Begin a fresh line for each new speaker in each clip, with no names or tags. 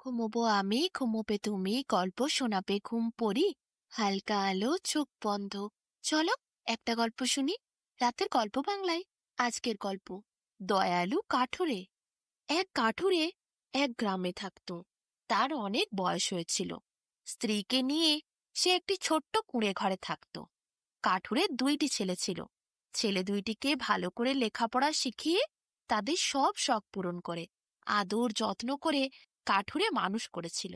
ঘুমোবো আমি, ঘুমোবে তুমি, গল্প শোনাবে ঘুম পড়ি, হালকা আলো চোখ বন্ধ। চলো একটা গল্প শুনি, রাতের গল্প বাংলায়। আজকের গল্প দয়ালু কাঠুরে। এক কাঠুরে এক গ্রামে থাকতো। তার অনেক বয়স হয়েছিল। স্ত্রীকে নিয়ে সে একটি ছোট্ট কুঁড়ে ঘরে থাকতো। কাঠুরের দুইটি ছেলে ছিল। ছেলে দুইটিকে ভালো করে লেখাপড়া শিখিয়ে তাদের সব শখ পূরণ করে আদর যত্ন করে কাঠুরে মানুষ করেছিল।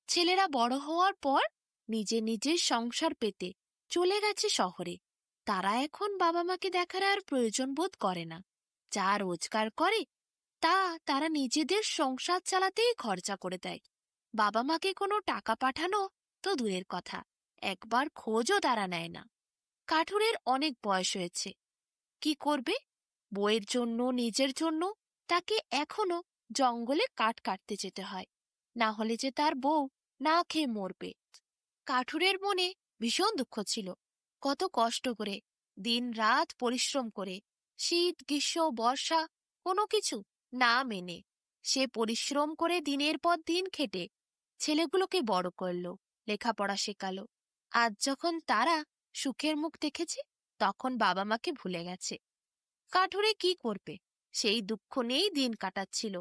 ছেলেরা বড় হওয়ার পর নিজে নিজের সংসার পেতে চলে গেছে শহরে। তারা এখন বাবা মাকে দেখার আর প্রয়োজন বোধ করে না। যা রোজগার করে তা তারা নিজেদের সংসার চালাতেই খরচা করে দেয়। বাবা মাকে কোনো টাকা পাঠানো তো দূরের কথা, একবার খোঁজও তারা নেয় না। কাঠুরের অনেক বয়স হয়েছে। কি করবে? বইয়ের জন্য, নিজের জন্য তাকে এখনো জঙ্গলে কাঠ কাটতে যেতে হয়। না হলে যে তার বউ না খেয়ে মরবে। কাঠুরের মনে ভীষণ দুঃখ ছিল। কত কষ্ট করে, দিন রাত পরিশ্রম করে, শীত গ্রীষ্ম বর্ষা কোনো কিছু না মেনে সে পরিশ্রম করে দিনের পর দিন খেটে ছেলেগুলোকে বড় করলো, লেখাপড়া শেখালো। আজ যখন তারা সুখের মুখ দেখেছে, তখন বাবা মাকে ভুলে গেছে। কাঠুরে কি করবে? সেই দুঃখ নিয়েই দিন কাটাচ্ছিল।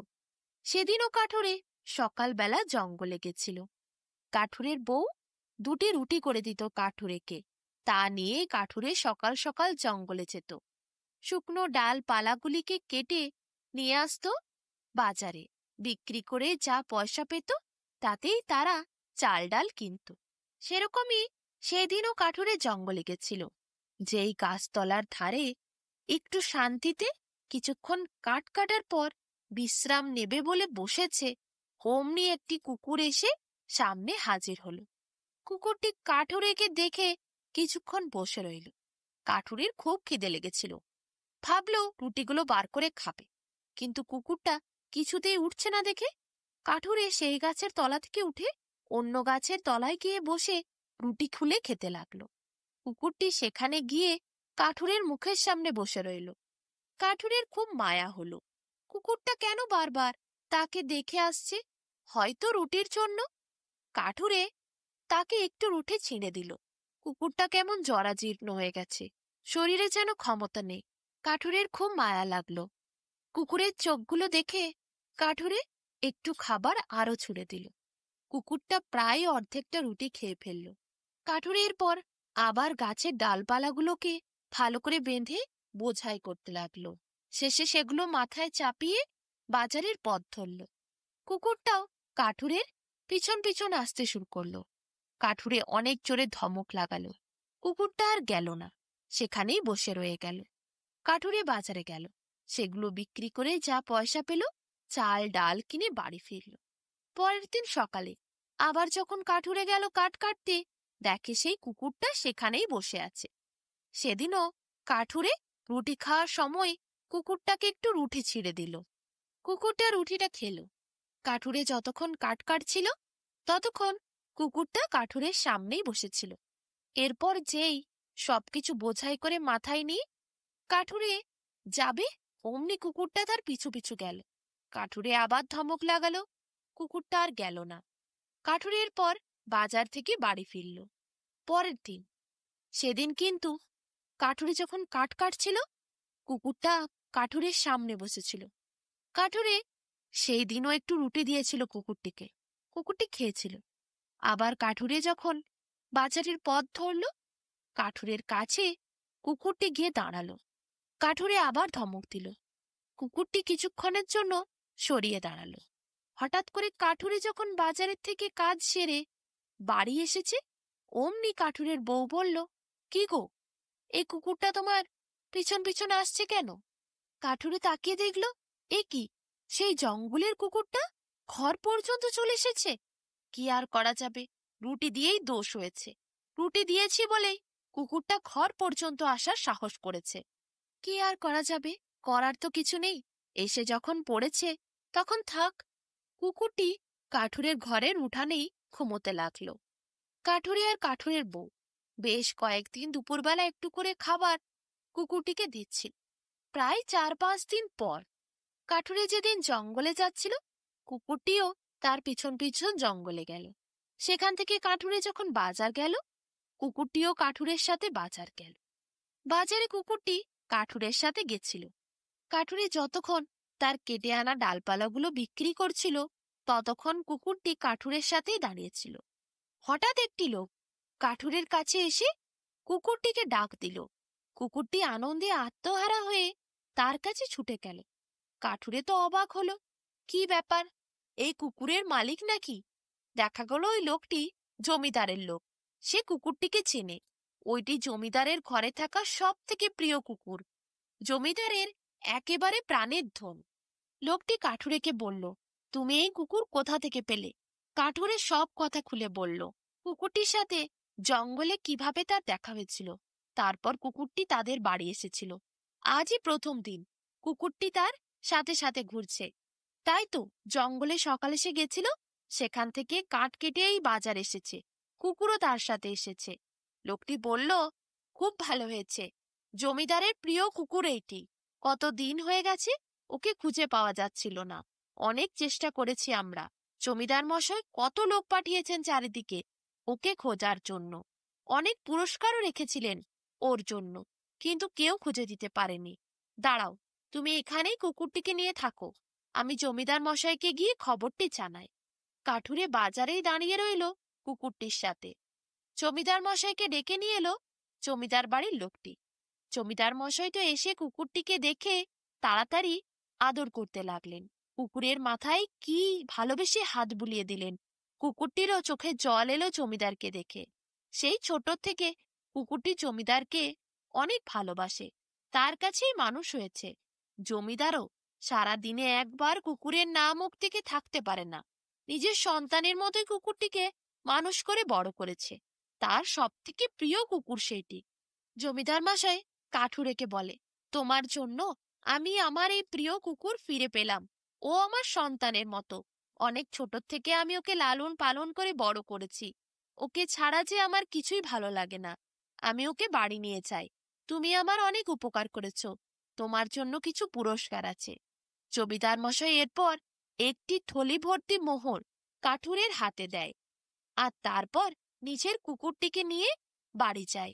সেদিনও কাঠুরে সকালবেলা জঙ্গলে গেছিল। কাঠুরের বউ দুটি রুটি করে দিত কাঠুরেকে। তা নিয়ে কাঠুরে সকাল সকাল জঙ্গলে যেত। শুকনো ডাল পালাগুলিকে কেটে নিয়ে আসতো বাজারে। বিক্রি করে যা পয়সা পেত তাতেই তারা চাল ডাল কিনত। সেরকমই সেদিনও কাঠুরে জঙ্গলে গেছিল। যেই গাছতলার ধারে একটু শান্তিতে কিছুক্ষণ কাঠ কাটার পর বিশ্রাম নেবে বলে বসেছে, অমনি একটি কুকুর এসে সামনে হাজির হলো। কুকুরটি কাঠুরেকে দেখে কিছুক্ষণ বসে রইল। কাঠুরের খুব খিদে লেগেছিল। ভাবলো রুটিগুলো বার করে খাবে, কিন্তু কুকুরটা কিছুতেই উঠছে না দেখে কাঠুরে সেই গাছের তলা থেকে উঠে অন্য গাছের তলায় গিয়ে বসে রুটি খুলে খেতে লাগলো। কুকুরটি সেখানে গিয়ে কাঠুরের মুখের সামনে বসে রইল। কাঠুরের খুব মায়া হলো। কুকুরটা কেন বারবার তাকে দেখে আসছে? হয়তো রুটির জন্য। কাঠুরে তাকে একটু রুটি ছিঁড়ে দিল। কুকুরটা কেমন জরাজীর্ণ হয়ে গেছে, শরীরে যেন ক্ষমতা নেই। কাঠুরের খুব মায়া লাগলো। কুকুরের চোখগুলো দেখে কাঠুরে একটু খাবার আরো ছুঁড়ে দিল। কুকুরটা প্রায় অর্ধেকটা রুটি খেয়ে ফেলল। কাঠুরের পর আবার গাছের ডালপালাগুলোকে ভালো করে বেঁধে বোঝাই করতে লাগলো। শেষে সেগুলো মাথায় চাপিয়ে বাজারের পথ ধরল। কুকুরটাও কাঠুরের পিছন পিছন আসতে শুরু করলো। কাঠুরে অনেক জোরে ধমক লাগালো। কুকুরটা আর গেল না, সেখানেই বসে রয়ে গেল। কাঠুরে বাজারে গেল। সেগুলো বিক্রি করে যা পয়সা পেল, চাল ডাল কিনে বাড়ি ফিরল। পরের দিন সকালে আবার যখন কাঠুরে গেল কাঠ কাটতে, দেখে সেই কুকুরটা সেখানেই বসে আছে। সেদিনও কাঠুরে রুটি খাওয়ার সময় কুকুরটাকে একটু রুটি ছিঁড়ে দিল। কুকুরটা রুটিটা খেল। কাঠুরে যতক্ষণ কাঠ কাটছিল ততক্ষণ কুকুরটা কাঠুরের সামনেই বসেছিল। এরপর যেই সবকিছু বোঝাই করে মাথায় নিয়ে কাঠুরে যাবে, অমনি কুকুরটা তার পিছু পিছু গেল। কাঠুরে আবার ধমক লাগালো। কুকুরটা আর গেল না। কাঠুরের পর বাজার থেকে বাড়ি ফিরল। পরের দিন সেদিন কিন্তু কাঠুরে যখন কাঠ কাটছিল, কুকুরটা কাঠুরের সামনে বসেছিল। কাঠুরে সেই দিনও একটু রুটি দিয়েছিল কুকুরটিকে। কুকুরটি খেয়েছিল। আবার কাঠুরে যখন বাজারের পথ ধরল, কাঠুরের কাছে কুকুরটি গিয়ে দাঁড়ালো। কাঠুরে আবার ধমক দিল। কুকুরটি কিছুক্ষণের জন্য সরিয়ে দাঁড়ালো। হঠাৎ করে কাঠুরে যখন বাজারের থেকে কাজ সেরে বাড়ি এসেছে, অমনি কাঠুরের বউ বলল, কি গো, এই কুকুরটা তোমার পিছন পিছন আসছে কেন? কাঠুরে তাকিয়ে দেখল, এ কি, সেই জঙ্গলের কুকুরটা ঘর পর্যন্ত চলে এসেছে। কি আর করা যাবে, রুটি দিয়েই দোষ হয়েছে। রুটি দিয়েছি বলেই কুকুরটা ঘর পর্যন্ত আসার সাহস করেছে। কি আর করা যাবে, করার তো কিছু নেই। এসে যখন পড়েছে তখন থাক। কুকুরটি কাঠুরের ঘরের উঠানেই ঘুমোতে লাগলো। কাঠুরে আর কাঠুরের বউ বেশ কয়েকদিন দুপুরবেলা একটু করে খাবার কুকুরটিকে দিচ্ছিল। প্রায় 4-5 দিন পর কাঠুরে যেদিন জঙ্গলে যাচ্ছিল, কুকুরটিও তার পিছন পিছন জঙ্গলে গেল। সেখান থেকে কাঠুরে যখন বাজার গেল, কুকুরটিও কাঠুরের সাথে বাজার গেল। বাজারে কুকুরটি কাঠুরের সাথে গেছিল। কাঠুরে যতক্ষণ তার কেটে আনা ডালপালাগুলো বিক্রি করছিল, ততক্ষণ কুকুরটি কাঠুরের সাথেই দাঁড়িয়েছিল। হঠাৎ একটি লোক কাঠুরের কাছে এসে কুকুরটিকে ডাক দিল। কুকুরটি আনন্দে আত্মহারা হয়ে তার কাছে ছুটে গেল। কাঠুরে তো অবাক হলো, কি ব্যাপার, এই কুকুরের মালিক নাকি? দেখা গেল ওই লোকটি জমিদারের লোক। সে কুকুরটিকে চেনে। ওইটি জমিদারের ঘরে থাকা সব থেকে প্রিয় কুকুর, জমিদারের একেবারে প্রাণের ধন। লোকটি কাঠুরেকে বলল, তুমি এই কুকুর কোথা থেকে পেলে? কাঠুরে সব কথা খুলে বলল, কুকুরটির সাথে জঙ্গলে কিভাবে তার দেখা হয়েছিল, তারপর কুকুরটি তাদের বাড়ি এসেছিল। আজই প্রথম দিন কুকুরটি তার সাথে সাথে ঘুরছে। তাই তো জঙ্গলে সকালে সে গেছিল, সেখান থেকে কাঠ কেটে এই বাজার এসেছে, কুকুরও তার সাথে এসেছে। লোকটি বলল, খুব ভালো হয়েছে, জমিদারের প্রিয় কুকুর এইটি। কত দিন হয়ে গেছে ওকে খুঁজে পাওয়া যাচ্ছিল না। অনেক চেষ্টা করেছি আমরা। জমিদার মশাই কত লোক পাঠিয়েছেন চারিদিকে ওকে খোঁজার জন্য। অনেক পুরস্কারও রেখেছিলেন ওর জন্য, কিন্তু কেউ খুঁজে দিতে পারেনি। দাঁড়াও, তুমি এখানেই কুকুরটিকে নিয়ে থাকো, আমি জমিদার মশাইকে গিয়ে খবরটি জানাই। কাঠুরে বাজারেই দাঁড়িয়ে রইল কুকুরটির সাথে। জমিদার মশাইকে ডেকে নিয়ে এলো জমিদার বাড়ির লোকটি। জমিদার মশাই তো এসে কুকুরটিকে দেখে তাড়াতাড়ি আদর করতে লাগলেন। কুকুরের মাথায় কি ভালোবেসে হাত বুলিয়ে দিলেন। কুকুরটিরও চোখে জল এলো জমিদারকে দেখে। সেই ছোট থেকে কুকুরটি জমিদারকে অনেক ভালোবাসে, তার কাছেই মানুষ হয়েছে। জমিদারও সারা দিনে একবার কুকুরের না মুখ থেকে থাকতে পারে না। নিজের সন্তানের মতোই কুকুরটিকে মানুষ করে বড় করেছে। তার সব থেকে প্রিয় কুকুর সেইটি। জমিদার মশাই কাঠুরেকে বলে, তোমার জন্য আমি আমার এই প্রিয় কুকুর ফিরে পেলাম। ও আমার সন্তানের মতো। অনেক ছোট থেকে আমি ওকে লালন পালন করে বড় করেছি। ওকে ছাড়া যে আমার কিছুই ভালো লাগে না। আমি ওকে বাড়ি নিয়ে যাই। তুমি আমার অনেক উপকার করেছ, তোমার জন্য কিছু পুরস্কার আছে। জমিদার মশাই এরপর একটি থলি ভর্তি মোহর কাঠুরের হাতে দেয়, আর তারপর নিজের কুকুরটিকে নিয়ে বাড়ি যায়।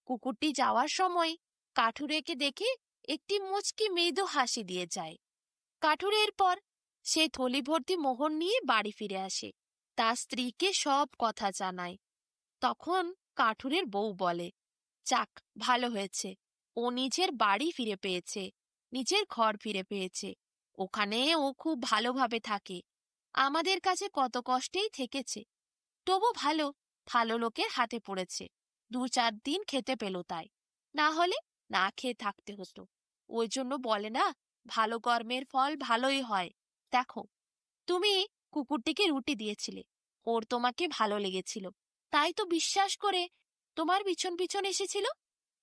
কুকুরটি যাওয়ার সময় কাঠুরেকে দেখে একটি মুচকি মৃদু হাসি দিয়ে যায়। কাঠুরের পর সে থলি ভর্তি মোহর নিয়ে বাড়ি ফিরে আসে, তার স্ত্রীকে সব কথা জানায়। তখন কাঠুরের বউ বলে, যাক, ভালো হয়েছে, ও নিজের বাড়ি ফিরে পেয়েছে, নিজের ঘর ফিরে পেয়েছে। ওখানে ও খুব ভালোভাবে থাকে। আমাদের কাছে কত কষ্টেই থেকেছে, তবু ভালো ভালো লোকের হাতে পড়েছে। 2-4 দিন খেতে পেল, তাই না হলে না খেয়ে থাকতে হতো। ওই জন্য বলে না, ভালো কর্মের ফল ভালোই হয়। দেখো, তুমি কুকুরটিকে রুটি দিয়েছিলে, ওর তোমাকে ভালো লেগেছিল, তাই তো বিশ্বাস করে তোমার পিছন পিছন এসেছিল।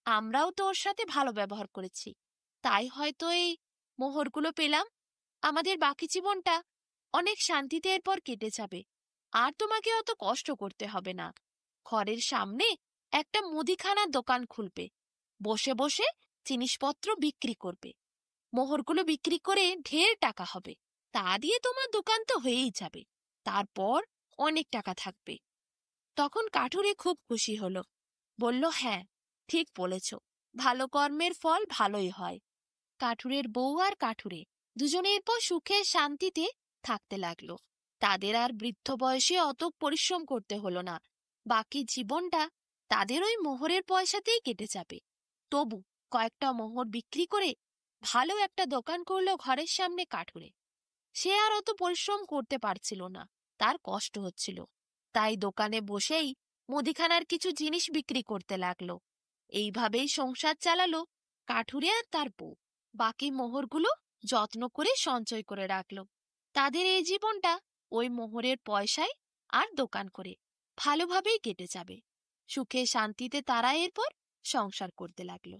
আমরাও তো ওর সাথে ভালো ব্যবহার করেছি, তাই হয়তো এই মোহরগুলো পেলাম। আমাদের বাকি জীবনটা অনেক শান্তিতে এরপর কেটে যাবে, আর তোমাকে অত কষ্ট করতে হবে না। ঘরের সামনে একটা মুদিখানার দোকান খুলবে, বসে বসে জিনিসপত্র বিক্রি করবে। মোহরগুলো বিক্রি করে ঢের টাকা হবে, তা দিয়ে তোমার দোকান তো হয়েই যাবে। তারপর অনেক টাকা থাকবে। তখন কাঠুরে খুব খুশি হলো, বলল, হ্যাঁ, ঠিক বলেছ, ভালো কর্মের ফল ভালোই হয়। কাঠুরের বউ আর কাঠুরে দুজনে এরপর সুখে শান্তিতে থাকতে লাগলো। তাদের আর বৃদ্ধ বয়সে অত পরিশ্রম করতে হলো না। বাকি জীবনটা তাদের ওই মোহরের পয়সাতেই কেটে যাবে। তবু কয়েকটা মোহর বিক্রি করে ভালো একটা দোকান করলো ঘরের সামনে কাঠুরে। সে আর অত পরিশ্রম করতে পারছিল না, তার কষ্ট হচ্ছিল। তাই দোকানে বসেই মুদিখানার কিছু জিনিস বিক্রি করতে লাগলো। এইভাবেই সংসার চালালো কাঠুরে আর তার বউ। বাকি মোহরগুলো যত্ন করে সঞ্চয় করে রাখলো। তাদের এই জীবনটা ওই মোহরের পয়সায় আর দোকান করে ভালোভাবেই কেটে যাবে। সুখে শান্তিতে তারা এরপর সংসার করতে লাগলো।